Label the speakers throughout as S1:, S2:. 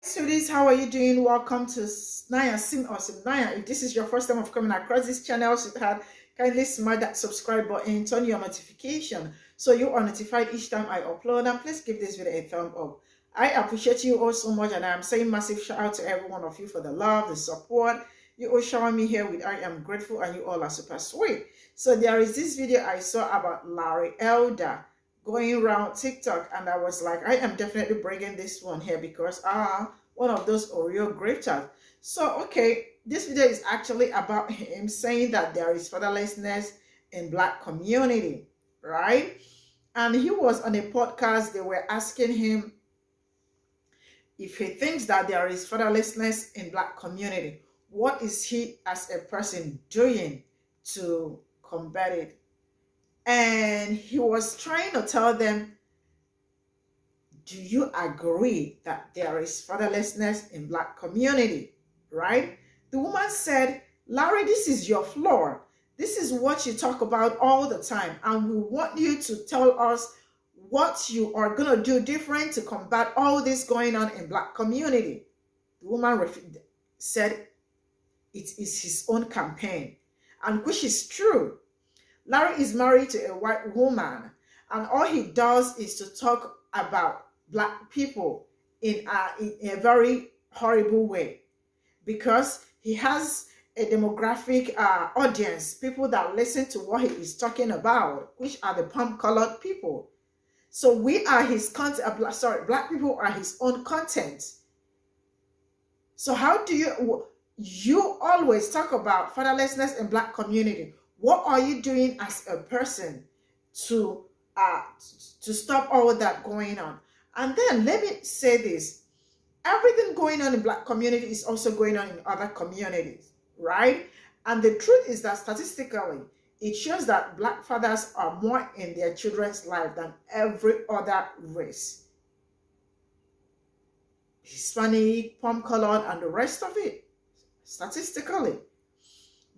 S1: Students, how are you doing? Welcome to Naya Sim or Cimnanya. If this is your first time of coming across this channel, sweetheart, kindly smash that subscribe button, turn your notification so you are notified each time I upload, and please give this video a thumb up. I appreciate you all so much, and I am saying massive shout out to every one of you for the love, the support you all shower me here with. I am grateful, and you all are super sweet. So there is this video I saw about Larry Elder going around TikTok, and I was like, I am definitely bringing this one here because one of those Oreo grifters. So okay, this video is actually about him saying that there is fatherlessness in Black community, right? And he was on a podcast. They were asking him if he thinks that there is fatherlessness in Black community, what is he as a person doing to combat it? And he was trying to tell them, do you agree that there is fatherlessness in Black community, right? The woman said, Larry, this is your flaw. This is what you talk about all the time, and we want you to tell us what you are going to do different to combat all this going on in Black community. The woman said it is his own campaign, and which is true. Larry is married to a white woman, and all he does is to talk about Black people in a very horrible way, because he has a demographic audience, people that listen to what he is talking about, which are the palm-colored people. So we are his content. Black people are his own content. So how do you always talk about fatherlessness in Black community? What are you doing as a person to stop all that going on? And then let me say this: everything going on in Black community is also going on in other communities, right? And the truth is that statistically, it shows that Black fathers are more in their children's life than every other race. Hispanic, palm-colored, and the rest of it, statistically.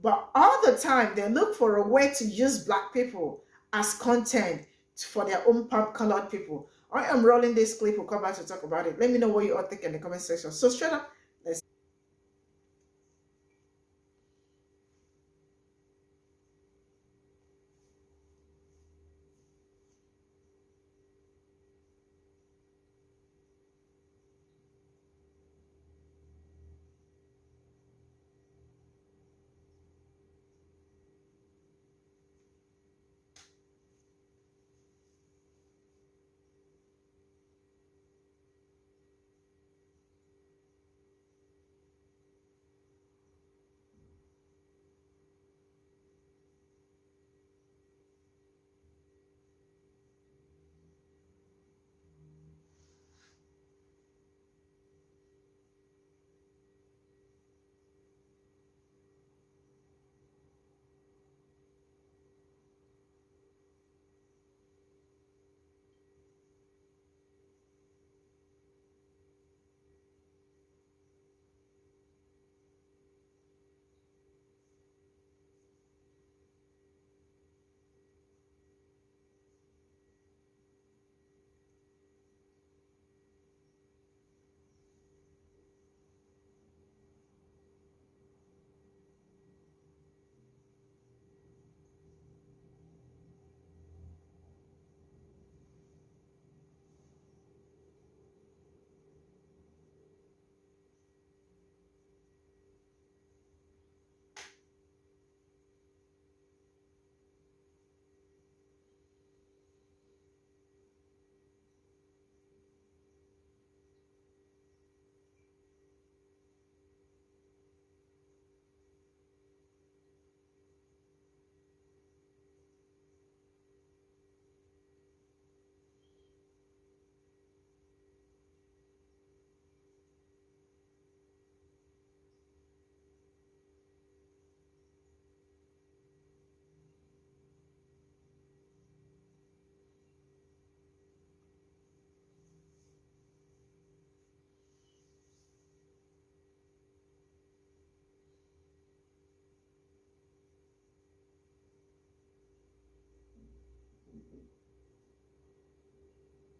S1: But all the time, they look for a way to use Black people as content for their own palm-colored people. I am rolling this clip. We'll come back to talk about it. Let me know what you all think in the comment section. So straight up, let's.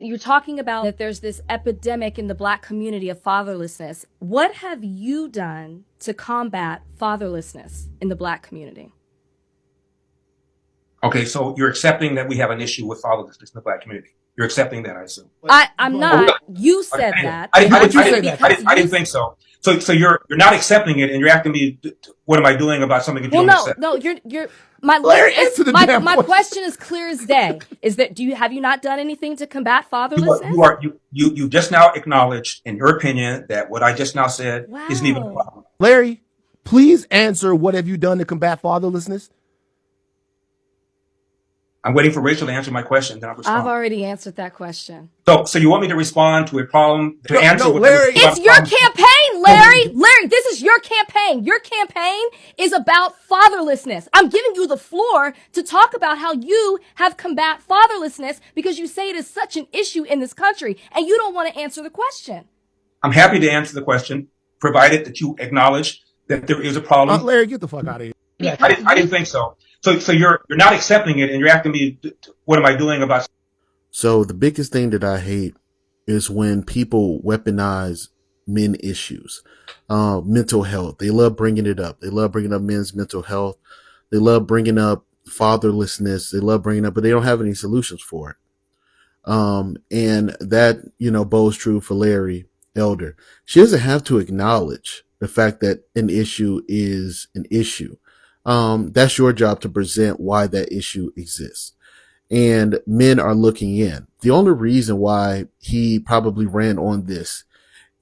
S2: You're talking about that there's this epidemic in the Black community of fatherlessness. What have you done to combat fatherlessness in the Black community?
S3: Okay, so you're accepting that we have an issue with fatherlessness in the Black community. You're accepting that, I assume.
S2: I'm not. You said that.
S3: I didn't think so. So you're not accepting it, and you're asking me, what am I doing about something that you don't accept?
S2: No, you're my question is clear as day. Is that have you not done anything to combat fatherlessness?
S3: You just now acknowledged, in your opinion, that what I just now said isn't even a problem.
S4: Larry, please answer, what have you done to combat fatherlessness?
S3: I'm waiting for Rachel to answer my question, then I'll respond.
S2: I've already answered that question.
S3: So you want me to respond to a problem, to answer what
S4: Larry,
S2: it's your campaign, Larry. Larry, this is your campaign. Your campaign is about fatherlessness. I'm giving you the floor to talk about how you have combat fatherlessness because you say it is such an issue in this country and you don't want to answer the question.
S3: I'm happy to answer the question, provided that you acknowledge that there is a problem.
S4: Larry, get the fuck out of here.
S3: I didn't think so. So you're not accepting it, and you're asking me, what am I doing about?
S5: So the biggest thing that I hate is when people weaponize men issues, mental health. They love bringing it up. They love bringing up men's mental health. They love bringing up fatherlessness. They love bringing up, but they don't have any solutions for it. And that, bodes true for Larry Elder. She doesn't have to acknowledge the fact that an issue is an issue. That's your job to present why that issue exists. And men are looking in. The only reason why he probably ran on this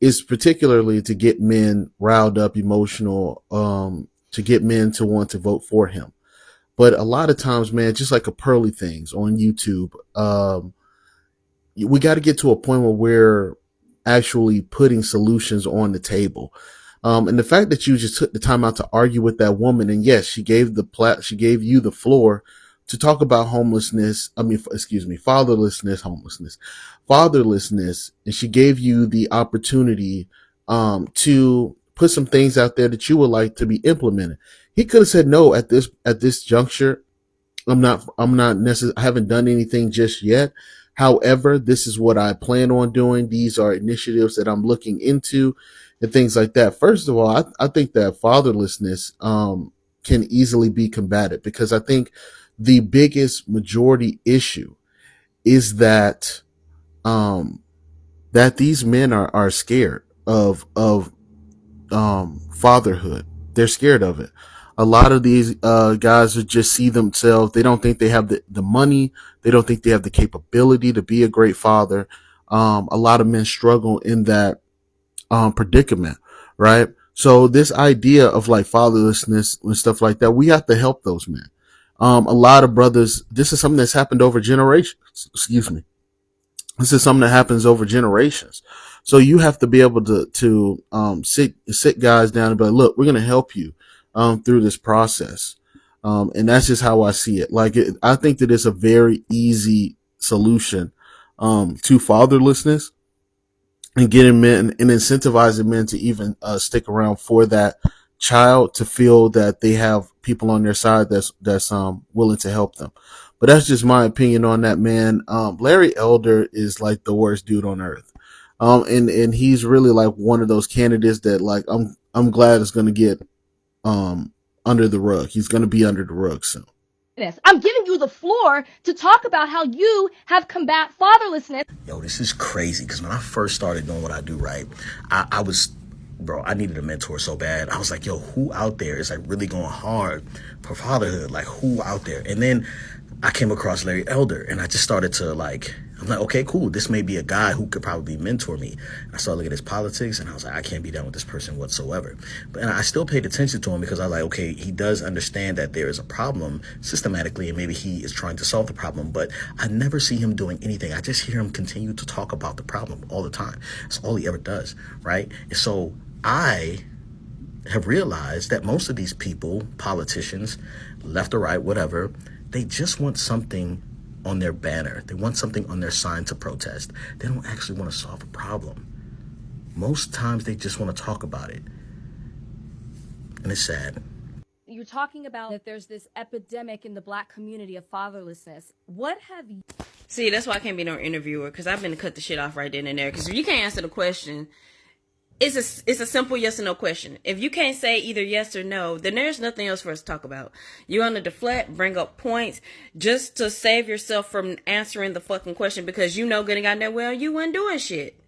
S5: is particularly to get men riled up, emotional, to get men to want to vote for him. But a lot of times, man, just like Pe0ple things on YouTube, we got to get to a point where we're actually putting solutions on the table. And the fact that you just took the time out to argue with that woman, and yes, she gave you the floor to talk about fatherlessness, and she gave you the opportunity to put some things out there that you would like to be implemented. He could have said no at this juncture. I haven't done anything just yet. However, this is what I plan on doing. These are initiatives that I'm looking into and things like that. First of all, I think that fatherlessness can easily be combated, because I think the biggest majority issue is that these men are scared of fatherhood. They're scared of it. A lot of these guys just see themselves. They don't think they have the money. They don't think they have the capability to be a great father. A lot of men struggle in that predicament, right? So this idea of like fatherlessness and stuff like that, we have to help those men. A lot of brothers, this is something that's happened over generations. Excuse me. This is something that happens over generations. So you have to be able to sit guys down and be like, look, we're going to help you through this process. And that's just how I see it. I think that it's a very easy solution to fatherlessness, and getting men and incentivizing men to even stick around for that child, to feel that they have people on their side that's willing to help them. But that's just my opinion on that, man. Larry Elder is like the worst dude on earth. And he's really like one of those candidates that like I'm glad is going to get under the rug. He's going to be under the rug soon.
S2: I'm giving you the floor to talk about how you have combat fatherlessness.
S6: Yo, this is crazy, because when I first started doing what I do, right, I needed a mentor so bad. I was like, yo, who out there is like really going hard for fatherhood? Like, who out there? And then I came across Larry Elder, and I just started to I'm like, okay, cool. This may be a guy who could probably mentor me. I started looking at his politics, and I was like, I can't be down with this person whatsoever. And I still paid attention to him, because I was like, okay, he does understand that there is a problem systematically, and maybe he is trying to solve the problem, but I never see him doing anything. I just hear him continue to talk about the problem all the time. That's all he ever does, right? And so I have realized that most of these people, politicians, left or right, whatever, they just want something on their banner. They want something on their sign to protest. They don't actually want to solve a problem. Most times they just want to talk about it. And it's sad.
S2: You're talking about that there's this epidemic in the Black community of fatherlessness. What have you...
S7: See, that's why I can't be no interviewer, because I've been to cut the shit off right then and there. Because if you can't answer the question, it's a simple yes or no question. If you can't say either yes or no, then there's nothing else for us to talk about. You want to deflect, bring up points, just to save yourself from answering the fucking question, because you know good and goddamn well you wasn't doing shit.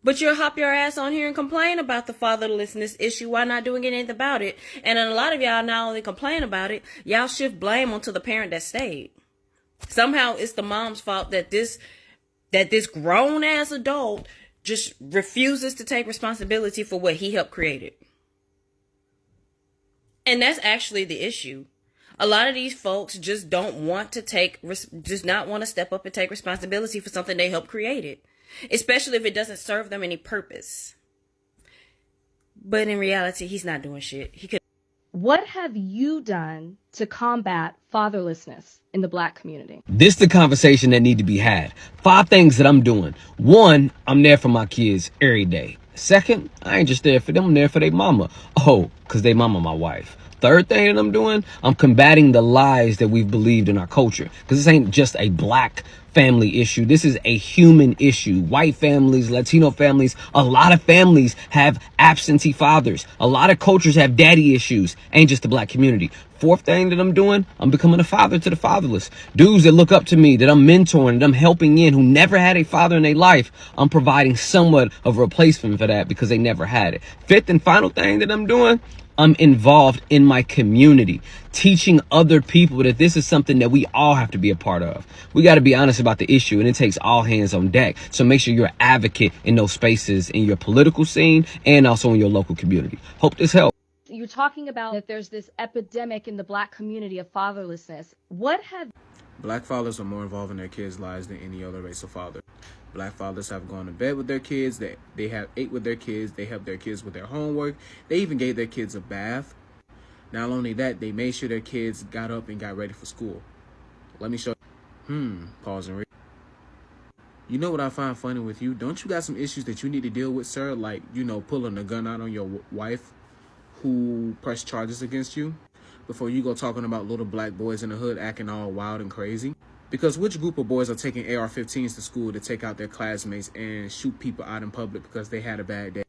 S7: But you'll hop your ass on here and complain about the fatherlessness issue while not doing anything about it. And then a lot of y'all not only complain about it, y'all shift blame onto the parent that stayed. Somehow it's the mom's fault that this grown ass adult just refuses to take responsibility for what he helped create it. And that's actually the issue. A lot of these folks just don't want to not want to step up and take responsibility for something they helped create it, especially if it doesn't serve them any purpose. But in reality, he's not doing shit.
S2: What have you done to combat fatherlessness in the Black community?
S8: This is the conversation that need to be had. 5 things that I'm doing. 1, I'm there for my kids every day. 2nd, I ain't just there for them, I'm there for their mama. Oh, because they mama my wife. 3rd thing that I'm doing, I'm combating the lies that we've believed in our culture. Because this ain't just a Black family issue. This is a human issue. White families, Latino families, a lot of families have absentee fathers. A lot of cultures have daddy issues. Ain't just the Black community. 4th thing that I'm doing, I'm becoming a father to the fatherless. Dudes that look up to me, that I'm mentoring, that I'm helping in, who never had a father in their life, I'm providing somewhat of a replacement for that because they never had it. 5th and final thing that I'm doing, I'm involved in my community, teaching other people that this is something that we all have to be a part of. We got to be honest about the issue, and it takes all hands on deck. So make sure you're an advocate in those spaces in your political scene and also in your local community. Hope this helps.
S2: You're talking about that there's this epidemic in the Black community of fatherlessness.
S9: Black fathers are more involved in their kids' lives than any other race of father. Black fathers have gone to bed with their kids, they have ate with their kids, they helped their kids with their homework, they even gave their kids a bath. Not only that, they made sure their kids got up and got ready for school. Let me show you. Pause and read. You know what I find funny with you? Don't you got some issues that you need to deal with, sir? Like, pulling a gun out on your wife who pressed charges against you? Before you go talking about little black boys in the hood acting all wild and crazy? Because which group of boys are taking AR-15s to school to take out their classmates and shoot people out in public because they had a bad day?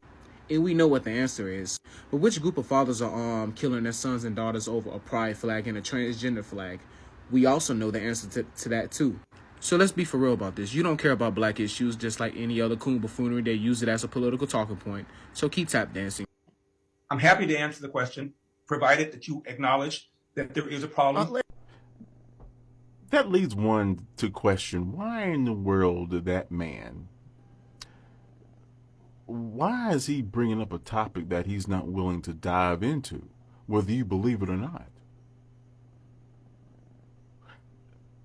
S9: And we know what the answer is. But which group of fathers are killing their sons and daughters over a pride flag and a transgender flag? We also know the answer to that too. So let's be for real about this. You don't care about Black issues just like any other coon buffoonery. They use it as a political talking point. So keep tap dancing.
S3: I'm happy to answer the question, provided that you acknowledge that there is a problem.
S10: That leads one to question, why in the world did that man, why is he bringing up a topic that he's not willing to dive into, whether you believe it or not?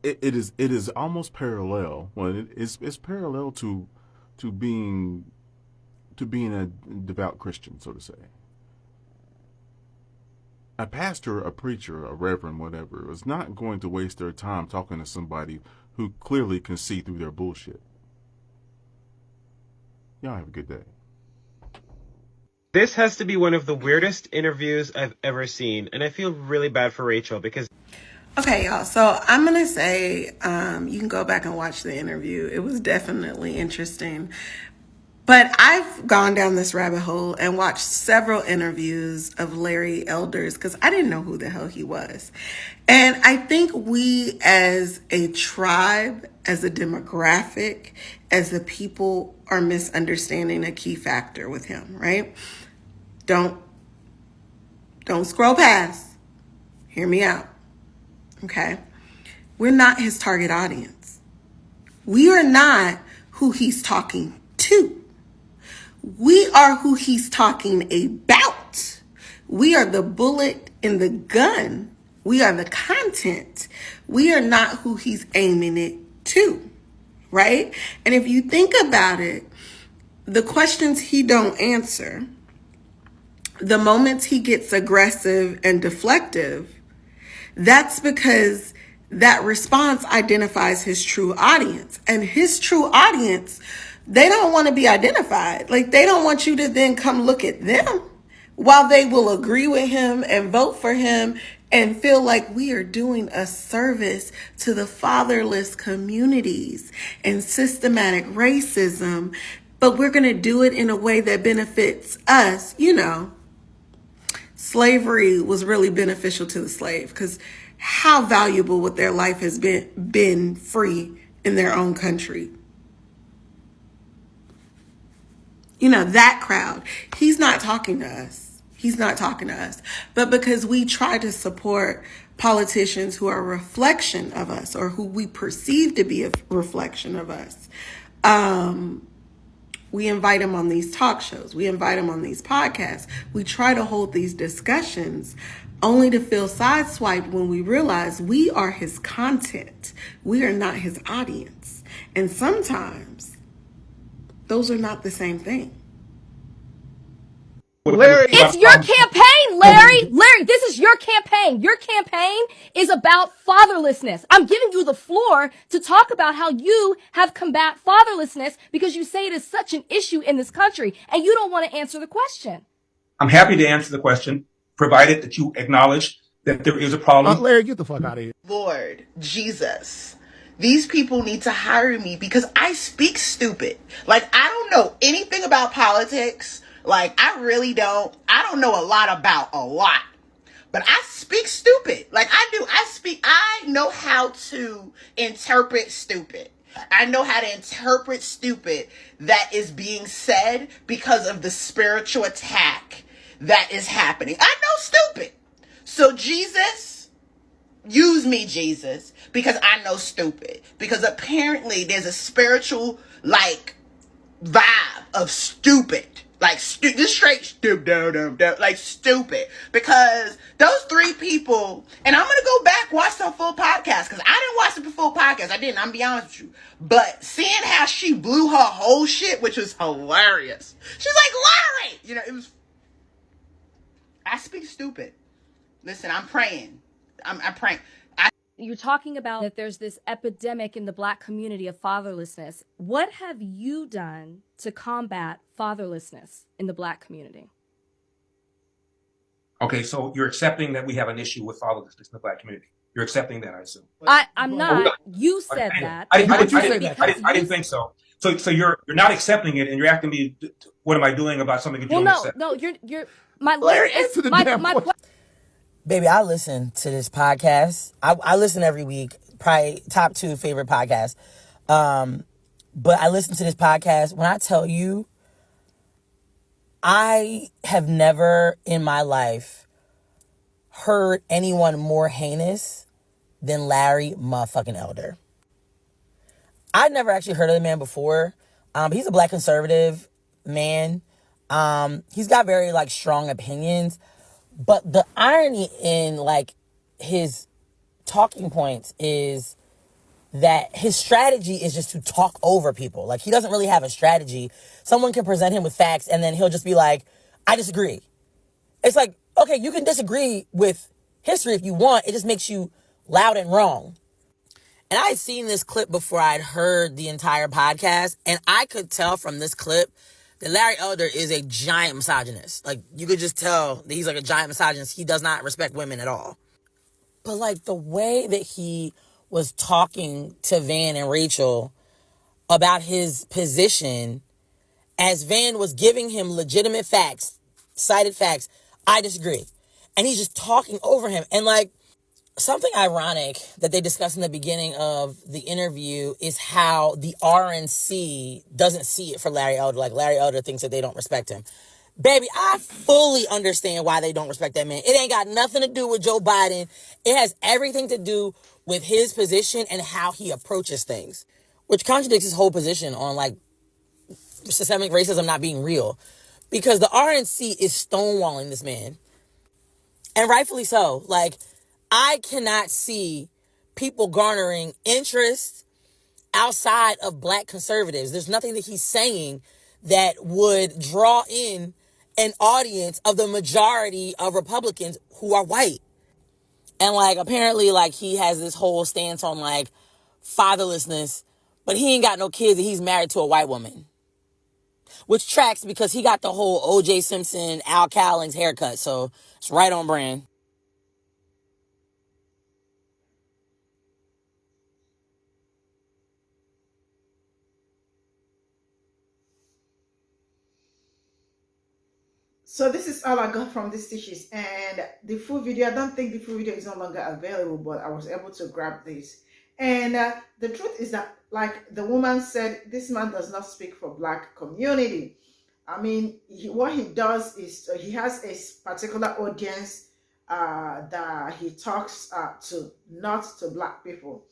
S10: It is almost parallel. Well, it's parallel to being a devout Christian, so to say. A pastor, a preacher, a reverend, whatever, is not going to waste their time talking to somebody who clearly can see through their bullshit. Y'all have a good day.
S11: This has to be one of the weirdest interviews I've ever seen, and I feel really bad for Rachel because...
S12: Okay, y'all, so I'm going to say you can go back and watch the interview. It was definitely interesting. But I've gone down this rabbit hole and watched several interviews of Larry Elders because I didn't know who the hell he was. And I think we as a tribe, as a demographic, as a people are misunderstanding a key factor with him, right? Don't scroll past. Hear me out. Okay? We're not his target audience. We are not who he's talking to. We are who he's talking about. We are the bullet in the gun. We are the content. We are not who he's aiming it to, right? And if you think about it, the questions he don't answer, the moments he gets aggressive and deflective, that's because that response identifies his true audience. And his true audience, they don't want to be identified. Like, they don't want you to then come look at them while they will agree with him and vote for him and feel like we are doing a service to the fatherless communities and systematic racism, but we're going to do it in a way that benefits us. You know, slavery was really beneficial to the slave, because how valuable would their life has been free in their own country? You know, that crowd. He's not talking to us. He's not talking to us. But because we try to support politicians who are a reflection of us, or who we perceive to be a reflection of us, we invite him on these talk shows. We invite him on these podcasts. We try to hold these discussions, only to feel sideswiped when we realize we are his content. We are not his audience. And sometimes those are not the same thing.
S2: Larry, it's your campaign, Larry. Larry, this is your campaign. Your campaign is about fatherlessness. I'm giving you the floor to talk about how you have combat fatherlessness, because you say it is such an issue in this country and you don't want to answer the question.
S3: I'm happy to answer the question, provided that you acknowledge that there is a problem.
S4: Larry, get the fuck out of here.
S13: Lord Jesus, these people need to hire me because I speak stupid. Like, I don't know anything about politics. Like, I really don't. I don't know a lot about a lot. But I speak stupid. Like, I do. I know how to interpret stupid. I know how to interpret stupid that is being said because of the spiritual attack that is happening. I know stupid. So Jesus, use me, Jesus, because I know stupid. Because apparently there's a spiritual, like, vibe of stupid. Like, just straight stupid, like stupid. Because those three people, and I'm going to go back, watch some full podcast, because I didn't watch the full podcast. I didn't, I'm be honest with you. But seeing how she blew her whole shit, which was hilarious. She's like, Larry! You know, it was, I speak stupid. Listen, I'm praying. I'm praying.
S2: You're talking about that there's this epidemic in the Black community of fatherlessness. What have you done to combat fatherlessness in the Black community?
S3: Okay, so you're accepting that we have an issue with fatherlessness in the Black community. You're accepting that, I assume.
S2: I'm not. You said that.
S3: I didn't think so. So you're not accepting it, and you're asking me, what am I doing about something that you don't accept?
S2: No, you're my
S4: Larry, answer the damn question.
S14: Baby, I listen to this podcast. I listen every week. Probably top 2 favorite podcasts. But I listen to this podcast. When I tell you, I have never in my life heard anyone more heinous than Larry motherfucking Elder. I'd never actually heard of the man before. He's a Black conservative man. He's got very, like, strong opinions. But the irony in, like, his talking points is that his strategy is just to talk over people. Like, he doesn't really have a strategy. Someone can present him with facts, and then he'll just be like, I disagree. It's like, okay, you can disagree with history if you want. It just makes you loud and wrong. And I had seen this clip before I'd heard the entire podcast, and I could tell from this clip that Larry Elder is a giant misogynist. Like, you could just tell that he's like a giant misogynist. He does not respect women at all. But, like, the way that he was talking to Van and Rachel about his position, as Van was giving him legitimate facts, cited facts, I disagree. And he's just talking over him. And, like, something ironic that they discussed in the beginning of the interview is how the RNC doesn't see it for Larry Elder. Like, Larry Elder thinks that they don't respect him. Baby, I fully understand why they don't respect that man. It ain't got nothing to do with Joe Biden. It has everything to do with his position and how he approaches things, which contradicts his whole position on, like, systemic racism not being real, because the RNC is stonewalling this man, and rightfully so. Like, I cannot see people garnering interest outside of Black conservatives. There's nothing that he's saying that would draw in an audience of the majority of Republicans who are white. And, like, apparently, like, he has this whole stance on, like, fatherlessness, but he ain't got no kids and he's married to a white woman. Which tracks because he got the whole O.J. Simpson, Al Cowlings haircut, so it's right on brand.
S1: So this is all I got from these stitches, and the full video, I don't think the full video is no longer available, but I was able to grab this. And the truth is that, like the woman said, this man does not speak for Black community. I mean, what he does is he has a particular audience that he talks to, not to Black people.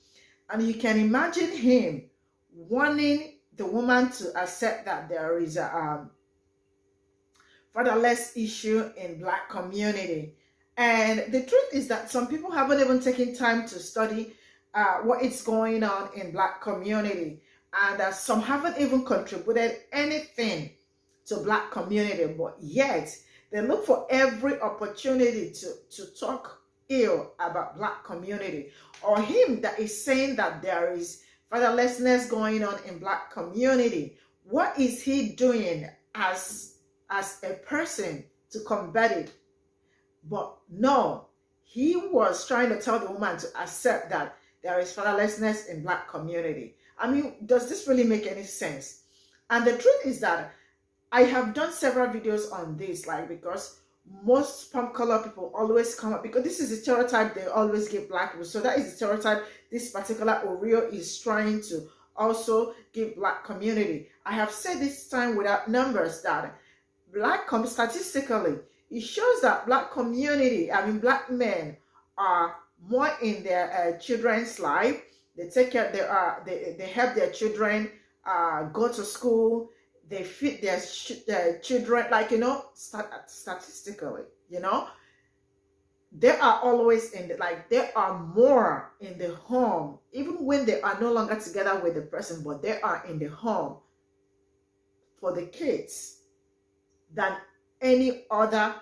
S1: And you can imagine him wanting the woman to accept that there is a fatherless issue in Black community. And the truth is that some people haven't even taken time to study what is going on in Black community. And some haven't even contributed anything to Black community, but yet they look for every opportunity to talk ill about Black community, or him that is saying that there is fatherlessness going on in Black community. What is he doing as a person to combat it? But no, he was trying to tell the woman to accept that there is fatherlessness in Black community. I mean, does this really make any sense? And the truth is that I have done several videos on this, like, because most palm color people always come up, because this is the stereotype they always give Black people. So that is the stereotype this particular Oreo is trying to also give Black community. I have said this time without numbers that statistically, it shows that Black community, I mean Black men, are more in their children's life. They take care, they help their children go to school. They feed their children, like, you know, statistically, you know, they are always in the, like, they are more in the home, even when they are no longer together with the person, but they are in the home for the kids than any other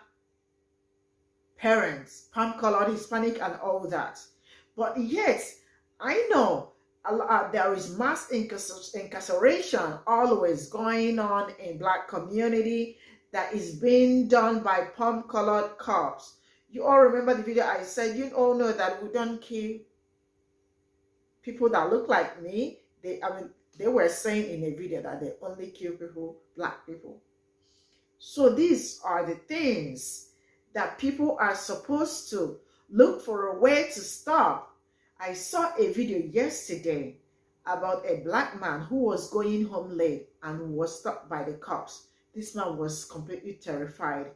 S1: parents, palm-colored, Hispanic, and all that. But yet, I know there is mass incarceration always going on in Black community that is being done by palm-colored cops. You all remember the video I said, you all know that we don't kill people that look like me. They were saying in a video that they only kill people, Black people. So these are the things that people are supposed to look for a way to stop. I saw a video yesterday about a Black man who was going home late and was stopped by the cops. This man was completely terrified.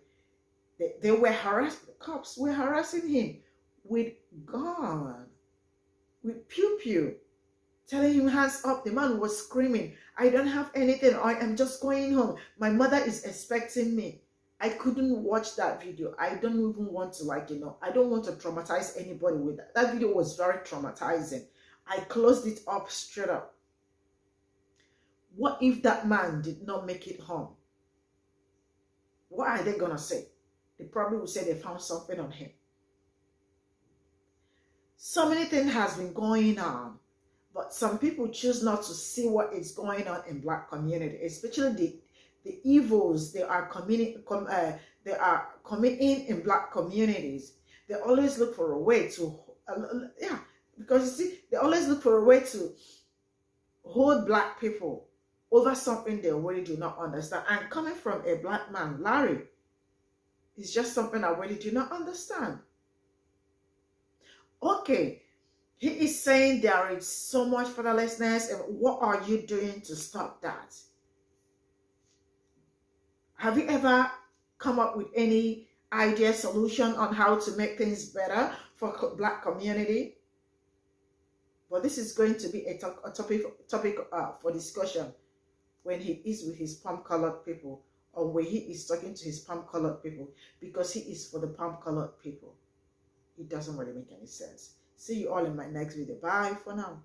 S1: They were harassing, the cops were harassing him with gun, with pew-pew, telling him hands up. The man was screaming, I don't have anything, I am just going home. My mother is expecting me. I couldn't watch that video. I don't even want to, like, you know, I don't want to traumatize anybody with that. That video was very traumatizing. I closed it up straight up. What if that man did not make it home? What are they gonna say? They probably will say they found something on him. So many things has been going on, but some people choose not to see what is going on in Black community, especially the evils they are committing in Black communities. They always look for a way to, because you see, they always look for a way to hold Black people over something they really do not understand. And coming from a Black man, Larry, is just something I really do not understand. Okay, he is saying there is so much fatherlessness, and what are you doing to stop that? Have you ever come up with any idea, solution on how to make things better for Black community? But this is going to be a topic for discussion when he is with his palm-colored people, or when he is talking to his palm-colored people, because he is for the palm-colored people. It doesn't really make any sense. See you all in my next video. Bye for now.